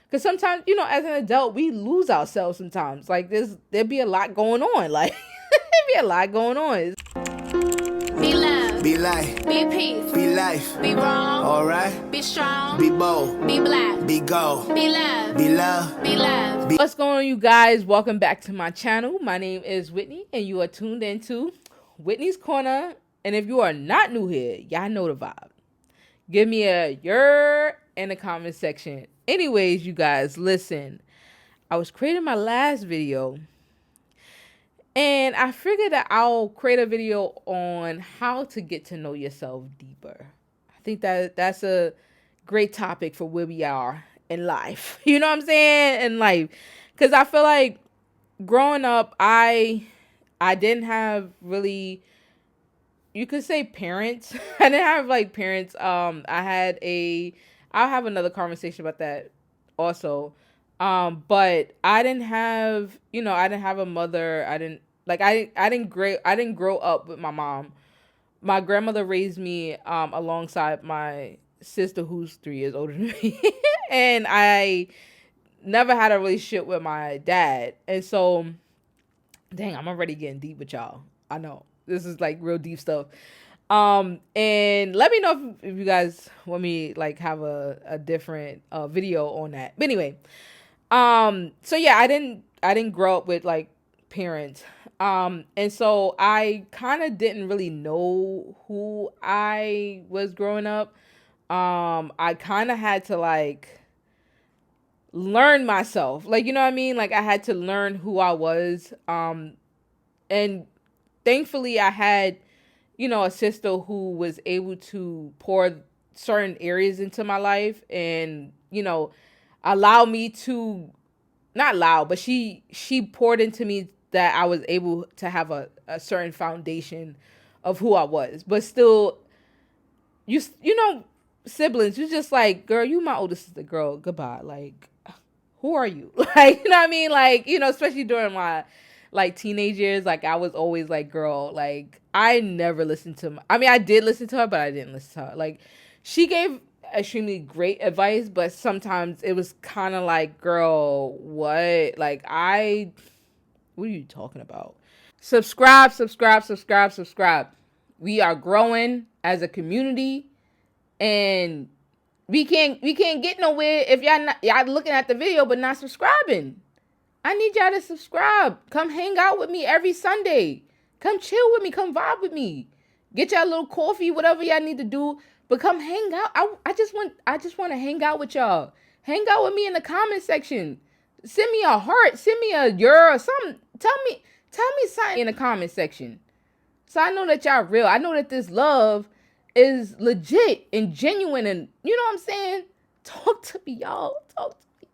Because sometimes, as an adult, we lose ourselves sometimes. Like there'd be a lot going on. Like there'd be a lot going on. Be love. Be light. Be peace. Be life. Be wrong. Alright. Be strong. Be bold. Be black. Be gold. Be love. Be love. Be love. What's going on, you guys? Welcome back to my channel. My name is Whitney, and you are tuned into Whitney's Corner. And if you are not new here, y'all know the vibe. Give me a "yer" in the comment section. Anyways, you guys, listen. I was creating my last video, and I figured that I'll create a video on how to get to know yourself deeper. I think that's a great topic for where we are in life. You know what I'm saying? In life. Because I feel like growing up, I didn't have really, you could say, parents. I didn't have like parents. I'll have another conversation about that also. But I didn't have a mother. I didn't grow up with my mom. My grandmother raised me alongside my sister, who's 3 years older than me. And I never had a relationship with my dad. And so, dang, I'm already getting deep with y'all. I know. This is like real deep stuff. And let me know if you guys want me like have a different video on that. But anyway, so yeah, I didn't grow up with like parents. And so I kind of didn't really know who I was growing up. I kind of had to like learn myself. Like, you know what I mean? Like I had to learn who I was. And thankfully I had, a sister who was able to pour certain areas into my life and, allow me to, not allow, but she poured into me that I was able to have a certain foundation of who I was. But still, siblings, you're just like, girl, you my older sister, girl, goodbye. Like, who are you? Like, you know what I mean? Like, especially during my like teenage years, like I was always like, girl, like I never listened to I did listen to her, but I didn't listen to her. Like she gave extremely great advice, but sometimes it was kind of like, girl, what? Like what are you talking about? Subscribe. We are growing as a community, and we can't get nowhere if y'all looking at the video but not subscribing. I need y'all to subscribe. Come hang out with me every Sunday. Come chill with me. Come vibe with me. Get y'all a little coffee, whatever y'all need to do. But come hang out. I just want to hang out with y'all. Hang out with me in the comment section. Send me a heart. Send me a "yer" or something. Tell me something in the comment section, so I know that y'all real. I know that this love is legit and genuine, and you know what I'm saying? Talk to me, y'all. Talk to me.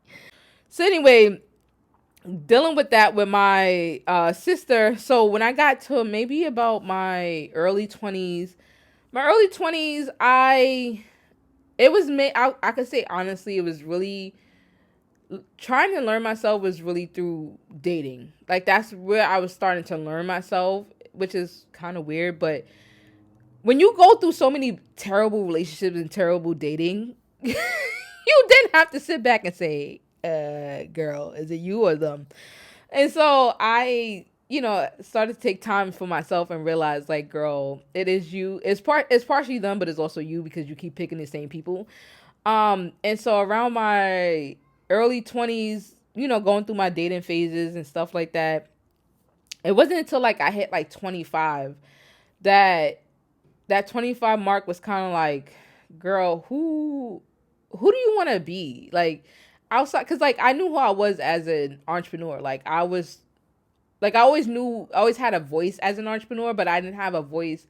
So anyway, dealing with that with my sister. So when I got to maybe about my early 20s, I could say honestly, it was really trying to learn myself was really through dating. Like that's where I was starting to learn myself, which is kind of weird, but when you go through so many terrible relationships and terrible dating, you then have to sit back and say, girl, is it you or them? And so I, started to take time for myself and realize, like, girl, it is you. It's partially them, but it's also you because you keep picking the same people. And so around my early 20s, going through my dating phases and stuff like that, it wasn't until like I hit like 25 that 25 mark was kind of like, girl, who do you want to be? Like outside, because like I knew who I was as an entrepreneur. Like I always had a voice as an entrepreneur, but I didn't have a voice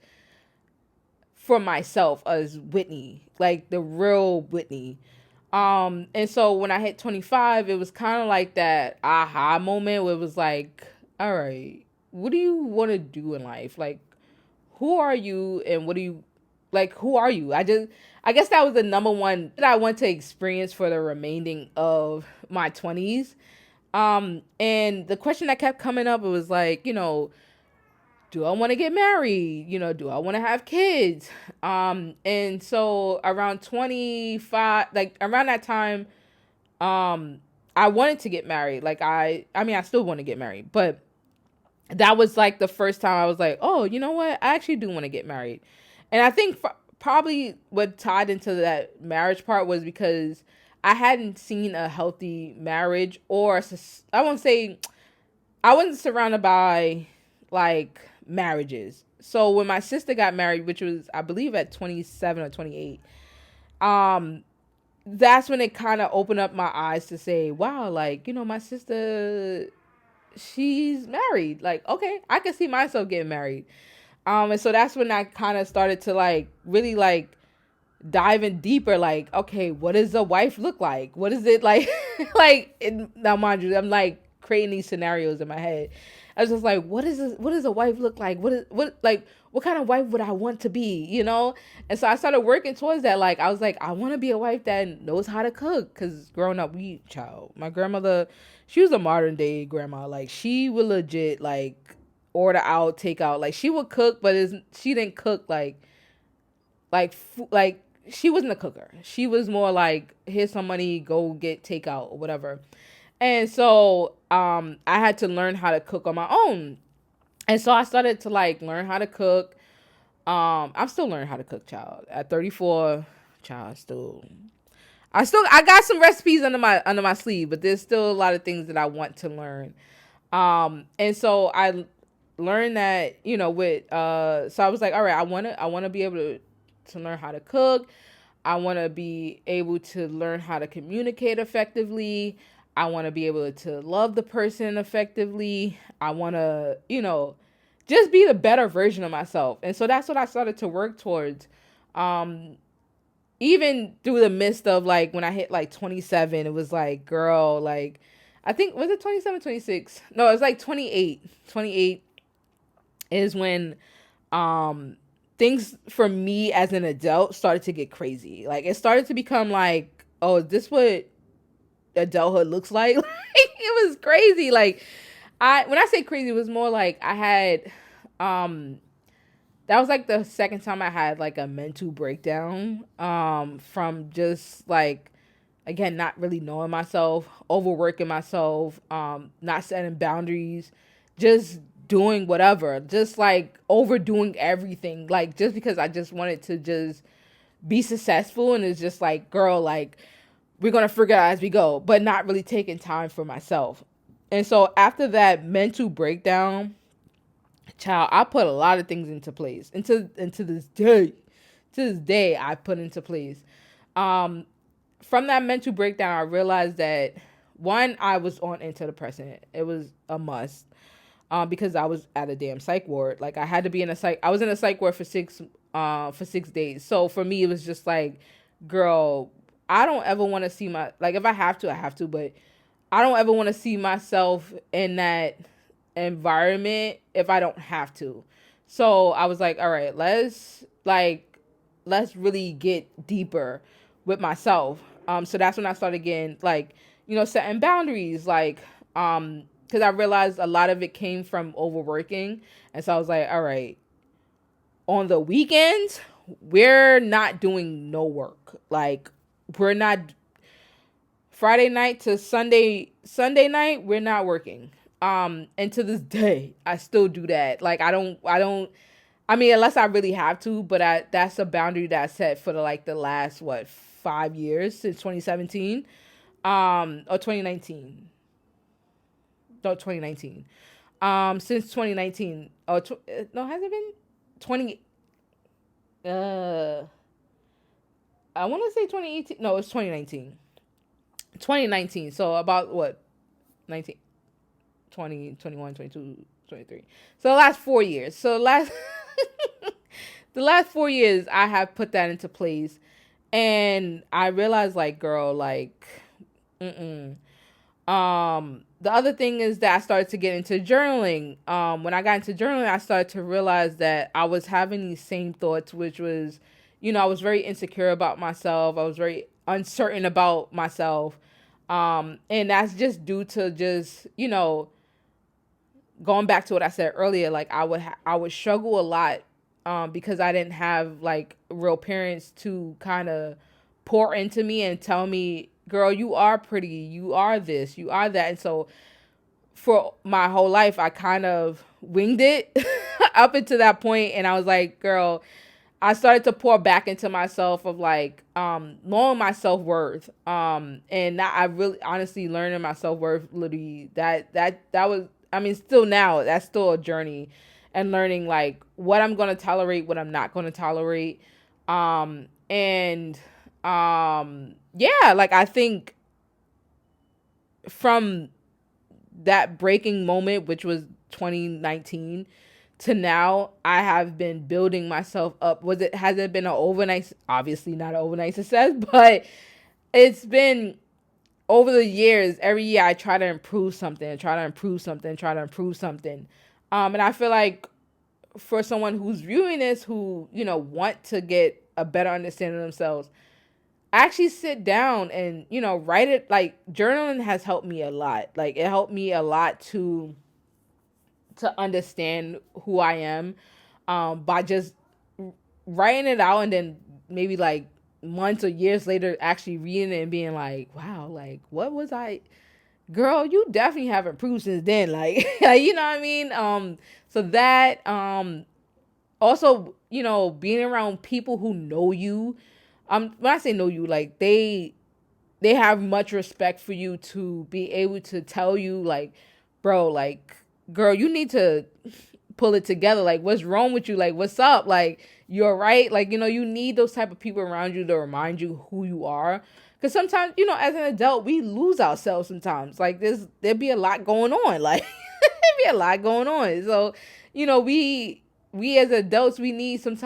for myself as Whitney, like the real Whitney. And so when I hit 25, it was kind of like that aha moment where it was like, all right, what do you want to do in life? Like, who are you and what do you, like, who are you? I guess that was the number one that I want to experience for the remaining of my 20s. And the question that kept coming up, it was like, do I want to get married? Do I want to have kids? And so around 25, like around that time, I wanted to get married. Like I mean, I still want to get married, but that was like the first time I was like, oh, you know what? I actually do want to get married. And I think probably what tied into that marriage part was because I hadn't seen a healthy marriage, or I won't say, I wasn't surrounded by like marriages. So when my sister got married, which was I believe at 27 or 28, um that's when it kind of opened up my eyes to say, wow, like, my sister, she's married. Like, okay, I can see myself getting married. And so that's when I kind of started to like really like dive in deeper. Like, okay, what does a wife look like? What is it like? Now, mind you, I'm like creating these scenarios in my head. I was just like, what does a wife look like? What kind of wife would I want to be? And so I started working towards that. Like, I was like, I want to be a wife that knows how to cook. Cause growing up, my grandmother, she was a modern day grandma. Like, she would legit like order out, take out. Like, she would cook, but she didn't cook like she wasn't a cooker. She was more like, here's some money, go get takeout or whatever. And so I had to learn how to cook on my own. And so I started to like learn how to cook. I'm still learning how to cook, child. At 34, child, I got some recipes under my sleeve, but there's still a lot of things that I want to learn. And so I learned that, so I was like, all right, I want to be able to learn how to cook. I want to be able to learn how to communicate effectively. I want to be able to love the person effectively. I want to, just be the better version of myself. And so that's what I started to work towards. Even through the midst of like when I hit like 27, it was like, girl, like, I think, was it 27, 26? No, it was like 28. 28 is when things for me as an adult started to get crazy. Like, it started to become like, oh, is this what adulthood looks like? Like, it was crazy. Like, when I say crazy, it was more like I had that was like the second time I had like a mental breakdown from just like, again, not really knowing myself, overworking myself, not setting boundaries, just doing whatever, just like overdoing everything, like just because I just wanted to just be successful. And it's just like, girl, like, we're going to figure it out as we go, but not really taking time for myself. And so after that mental breakdown, child, I put a lot of things into place. Into this day, I put into place. From that mental breakdown, I realized that one, I was on antidepressant. It was a must. Because I was at a damn psych ward. Like, I had to be I was in a psych ward for 6 days. So for me, it was just like, girl, I don't ever want to see like, if I have to, I have to, but I don't ever want to see myself in that environment if I don't have to. So I was like, all right, let's really get deeper with myself. So that's when I started getting like, setting boundaries, like, because I realized a lot of it came from overworking. And so I was like, all right, on the weekends, we're not doing no work. Like, we're not, Friday night to Sunday night, we're not working. And to this day, I still do that. Like, I mean, unless I really have to, but that's a boundary that I set for the last, 5 years, since 2017, or 2019. No, 2019. Since 2019. No, has it been 20? I want to say 2018. No, it's 2019. 2019. So about what? 19, 20, 21, 22, 23. So the last 4 years. So the last 4 years, I have put that into place. And I realized, like, girl, like, the other thing is that I started to get into journaling. When I got into journaling, I started to realize that I was having these same thoughts, which was, I was very insecure about myself. I was very uncertain about myself. And that's just due to just, going back to what I said earlier, like, I would struggle a lot, because I didn't have like real parents to kind of pour into me and tell me girl, you are pretty, you are this, you are that. And so for my whole life, I kind of winged it up until that point. And I was like, girl, I started to pour back into myself of like knowing my self-worth. And I really honestly learning my self-worth literally that was, I mean, still now, that's still a journey, and learning like what I'm gonna tolerate, what I'm not gonna tolerate. And yeah, like I think from that breaking moment, which was 2019, to now, I have been building myself up. Has it been an overnight? Obviously not an overnight success, but it's been over the years. Every year I try to improve something, and try to improve something, try to improve something. And I feel like for someone who's viewing this, who, you know, want to get a better understanding of themselves, actually sit down and, you know, write it. Like journaling has helped me a lot. Like it helped me a lot to understand who I am, by just writing it out, and then maybe like months or years later actually reading it and being like, wow, like what was I, girl, you definitely have improved since then. Like, you know what I mean? So that, also, you know, being around people who know you, when I say know you, like they have much respect for you to be able to tell you like, bro, like, girl, you need to pull it together. Like, what's wrong with you? Like, what's up? Like, you're right. Like, you know, you need those type of people around you to remind you who you are. Because sometimes, you know, as an adult, we lose ourselves sometimes. Like, there'd be a lot going on. Like, there'd be a lot going on. So, you know, we as adults, we need those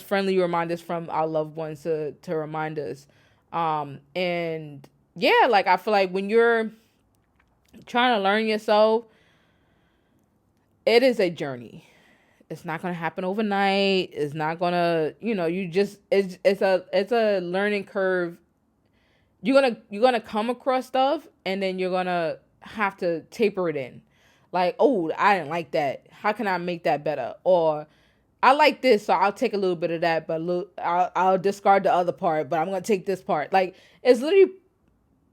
friendly reminders from our loved ones to remind us. And yeah, like I feel like when you're trying to learn yourself, it is a journey. It's not going to happen overnight. It's not going to, you know, it's a learning curve. You're going to come across stuff, and then you're going to have to taper it in. Like, oh, I didn't like that. How can I make that better? Or I like this, so I'll take a little bit of that, but I'll discard the other part, but I'm going to take this part. Like, it's literally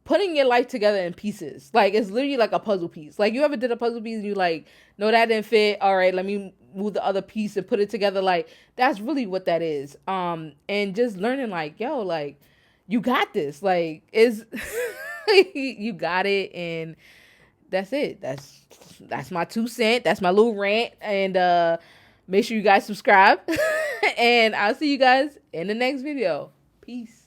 putting your life together in pieces. Like, it's literally like a puzzle piece. Like, you ever did a puzzle piece and you like, no, that didn't fit. All right, let me move the other piece and put it together. Like, that's really what that is. And just learning like, yo, like, you got this. Like, is you got it, and that's it. That's my 2 cents. That's my little rant. And make sure you guys subscribe. And I'll see you guys in the next video. Peace.